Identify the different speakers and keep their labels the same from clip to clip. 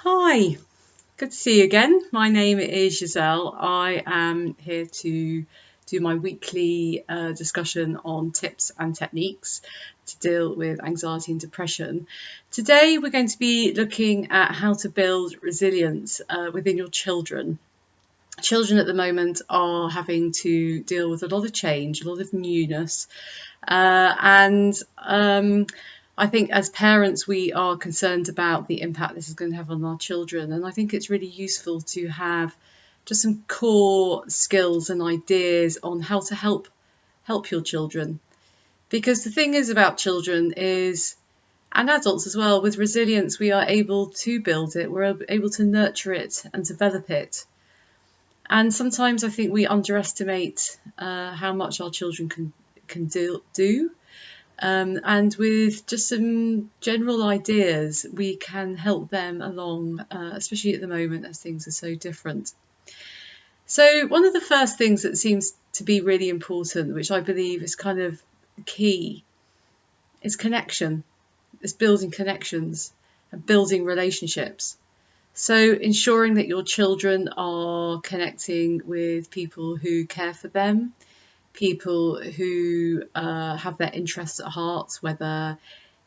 Speaker 1: Hi, good to see you again. My name is Giselle. I am here to do my weekly discussion on tips and techniques to deal with anxiety and depression. Today, we're going to be looking at how to build resilience within your children. Children at the moment are having to deal with a lot of change, a lot of newness, and I think as parents, we are concerned about the impact this is going to have on our children. And I think it's really useful to have just some core skills and ideas on how to help your children. Because the thing is about children is, and adults as well, with resilience, we are able to build it, we're able to nurture it and develop it. And sometimes I think we underestimate how much our children can do. And with just some general ideas, we can help them along, especially at the moment as things are so different. So one of the first things that seems to be really important, which I believe is kind of key, is connection. It's building connections and building relationships. So ensuring that your children are connecting with people who care for them, people who have their interests at heart, whether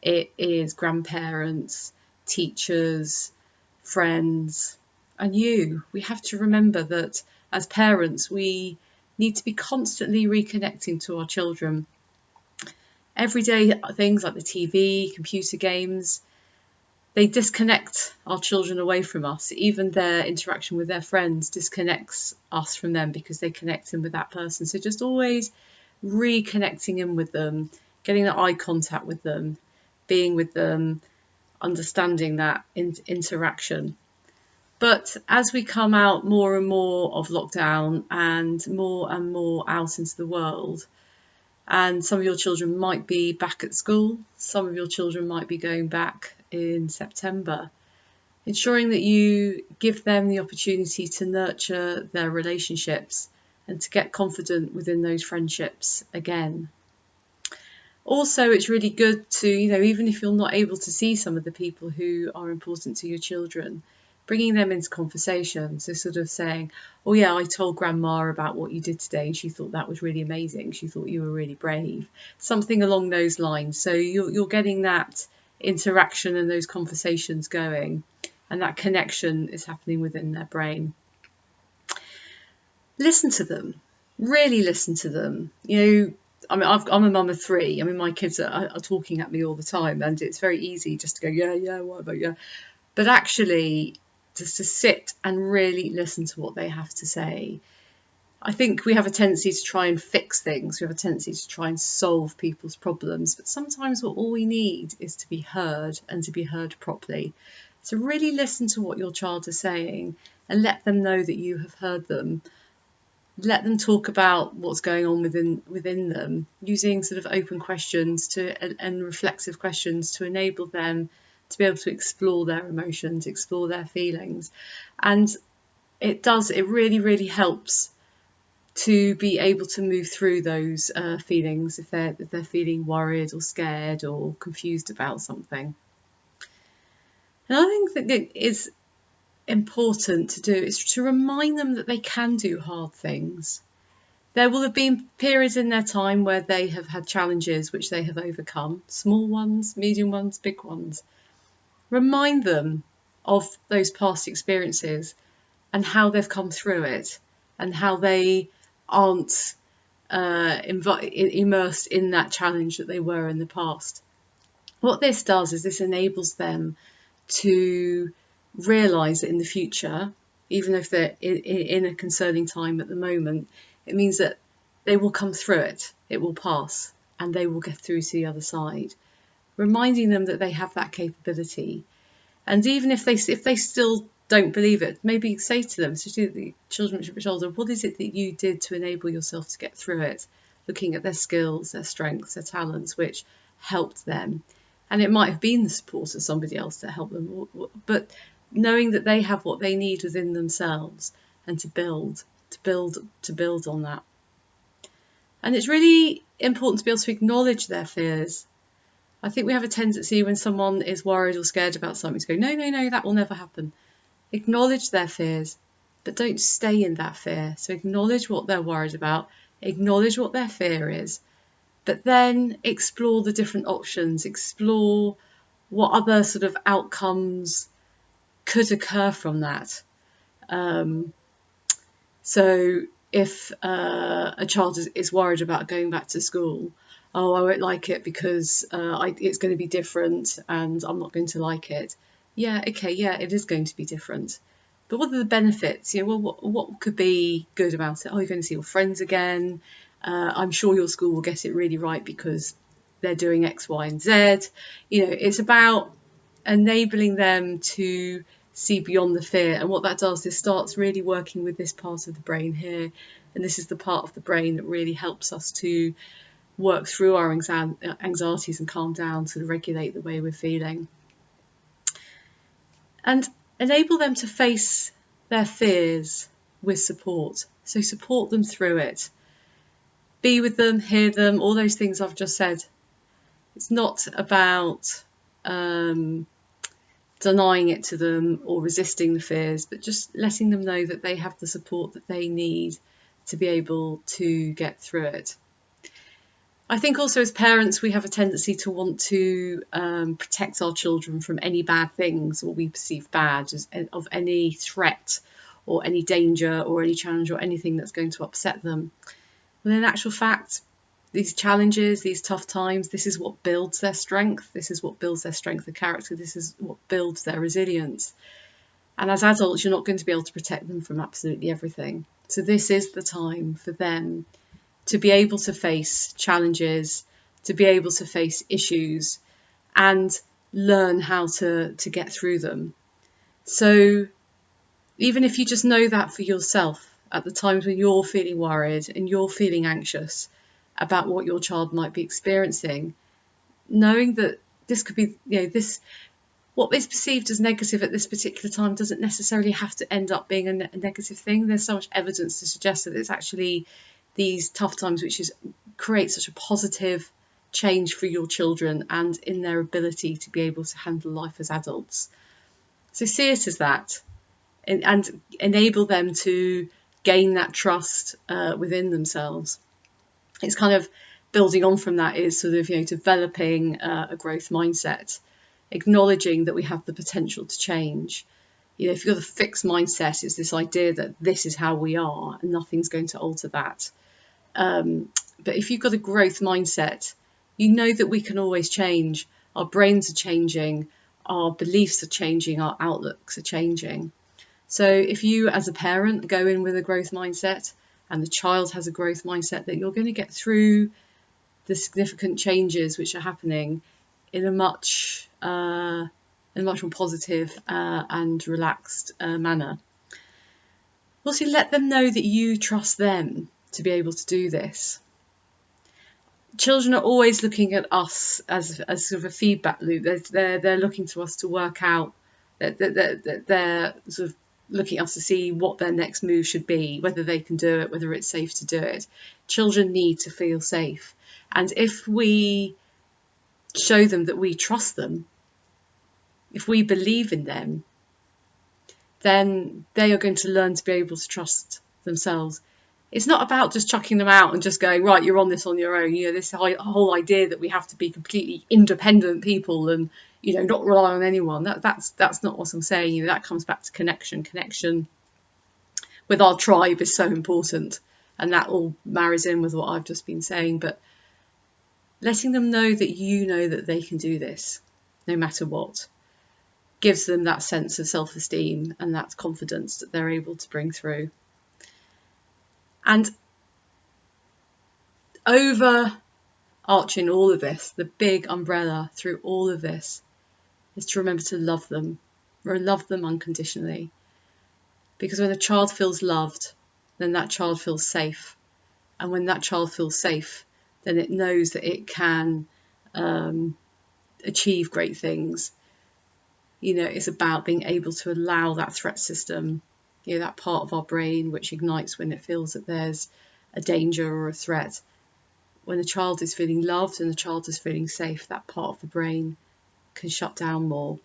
Speaker 1: it is grandparents, teachers, friends, and you. We have to remember that as parents, we need to be constantly reconnecting to our children. Everyday things like the TV, computer games, they disconnect our children away from us. Even their interaction with their friends disconnects us from them because they connect in with that person. So just always reconnecting in with them, getting that eye contact with them, being with them, understanding that interaction. But as we come out more and more of lockdown and more out into the world, and some of your children might be back at school, some of your children might be going back in September, ensuring that you give them the opportunity to nurture their relationships and to get confident within those friendships again. Also, it's really good to, even if you're not able to see some of the people who are important to your children, bringing them into conversation. So sort of saying, oh yeah, I told grandma about what you did today and she thought that was really amazing. She thought you were really brave. Something along those lines. So you're getting that interaction and those conversations going, and that connection is happening within their brain. Listen to them. Really listen to them. I'm a mum of three. My kids are talking at me all the time, and it's very easy just to go, yeah, what about yeah? But actually, just to sit and really listen to what they have to say. I think we have a tendency to try and fix things. We have a tendency to try and solve people's problems. But sometimes all we need is to be heard, and to be heard properly. So really listen to what your child is saying and let them know that you have heard them. Let them talk about what's going on within them, using sort of open questions and reflexive questions to enable them to be able to explore their emotions, explore their feelings. And it really, really helps to be able to move through those feelings if they're feeling worried or scared or confused about something. Another thing that is important to do is to remind them that they can do hard things. There will have been periods in their time where they have had challenges which they have overcome, small ones, medium ones, big ones. Remind them of those past experiences and how they've come through it, and how they aren't immersed in that challenge that they were in the past. What this does is this enables them to realise that in the future, even if they're in a concerning time at the moment, it means that they will come through it, it will pass, and they will get through to the other side. Reminding them that they have that capability. And even if they still don't believe it, maybe say to them, especially the children which are older, what is it that you did to enable yourself to get through it? Looking at their skills, their strengths, their talents, which helped them. And it might have been the support of somebody else that helped them, but knowing that they have what they need within themselves, and to build on that. And it's really important to be able to acknowledge their fears. I think we have a tendency when someone is worried or scared about something to go, no, that will never happen. Acknowledge their fears, but don't stay in that fear. So acknowledge what they're worried about, acknowledge what their fear is, but then explore the different options, explore what other sort of outcomes could occur from that. So if a child is worried about going back to school, oh, I won't like it because it's going to be different and I'm not going to like it. Yeah, okay, yeah, it is going to be different. But what are the benefits? You know, well, what could be good about it? Oh, you're going to see your friends again. I'm sure your school will get it really right because they're doing X, Y, and Z. You know, it's about enabling them to see beyond the fear. And what that does is starts really working with this part of the brain here. And this is the part of the brain that really helps us to work through our anxieties and calm down, to regulate the way we're feeling. And enable them to face their fears with support. So support them through it. Be with them, hear them, all those things I've just said. It's not about denying it to them or resisting the fears, but just letting them know that they have the support that they need to be able to get through it. I think also as parents, we have a tendency to want to protect our children from any bad things, or we perceive bad, of any threat or any danger or any challenge or anything that's going to upset them. But in actual fact, these challenges, these tough times, this is what builds their strength. This is what builds their strength of character. This is what builds their resilience. And as adults, you're not going to be able to protect them from absolutely everything. So this is the time for them to be able to face challenges, to be able to face issues, and learn how to get through them. So even if you just know that for yourself at the times when you're feeling worried and you're feeling anxious about what your child might be experiencing, knowing that this could be, this, what is perceived as negative at this particular time doesn't necessarily have to end up being a negative thing. There's so much evidence to suggest that it's actually these tough times which create such a positive change for your children and in their ability to be able to handle life as adults. So see it as that, and enable them to gain that trust within themselves. It's kind of building on from that is sort of, developing a growth mindset, acknowledging that we have the potential to change. If you've got a fixed mindset, it's this idea that this is how we are and nothing's going to alter that. But if you've got a growth mindset, you know that we can always change. Our brains are changing, our beliefs are changing, our outlooks are changing. So if you as a parent go in with a growth mindset and the child has a growth mindset, that you're going to get through the significant changes which are happening in a much more positive and relaxed manner. Also, let them know that you trust them to be able to do this. Children are always looking at us as sort of a feedback loop. They're looking to us to work out. They're sort of looking at us to see what their next move should be, whether they can do it, whether it's safe to do it. Children need to feel safe. And if we show them that we trust them, if we believe in them, then they are going to learn to be able to trust themselves. It's not about just chucking them out and just going, right, you're on this on your own. This whole idea that we have to be completely independent people and, not rely on anyone. That's not what I'm saying. That comes back to connection. Connection with our tribe is so important. And that all marries in with what I've just been saying. But letting them know that you know that they can do this, no matter what, gives them that sense of self-esteem and that confidence that they're able to bring through. And overarching all of this, the big umbrella through all of this, is to remember to love them, or love them unconditionally. Because when a child feels loved, then that child feels safe. And when that child feels safe, then it knows that it can achieve great things. It's about being able to allow that threat system, that part of our brain which ignites when it feels that there's a danger or a threat. When the child is feeling loved and the child is feeling safe, that part of the brain can shut down more,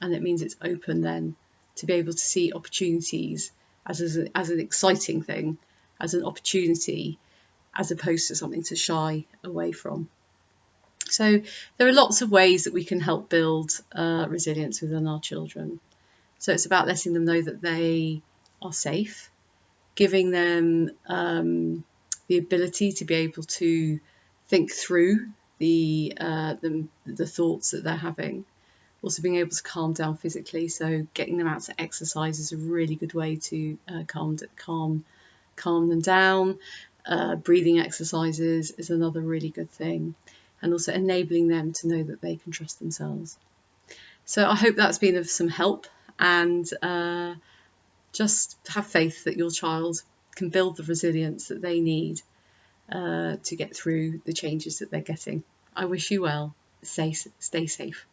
Speaker 1: and it means it's open then to be able to see opportunities as an exciting thing, as an opportunity, as opposed to something to shy away from. So there are lots of ways that we can help build resilience within our children. So it's about letting them know that they are safe, giving them the ability to be able to think through the thoughts that they're having. Also being able to calm down physically, so getting them out to exercise is a really good way to calm them down. Breathing exercises is another really good thing, and also enabling them to know that they can trust themselves. So I hope that's been of some help, and just have faith that your child can build the resilience that they need to get through the changes that they're getting. I wish you well. Stay safe.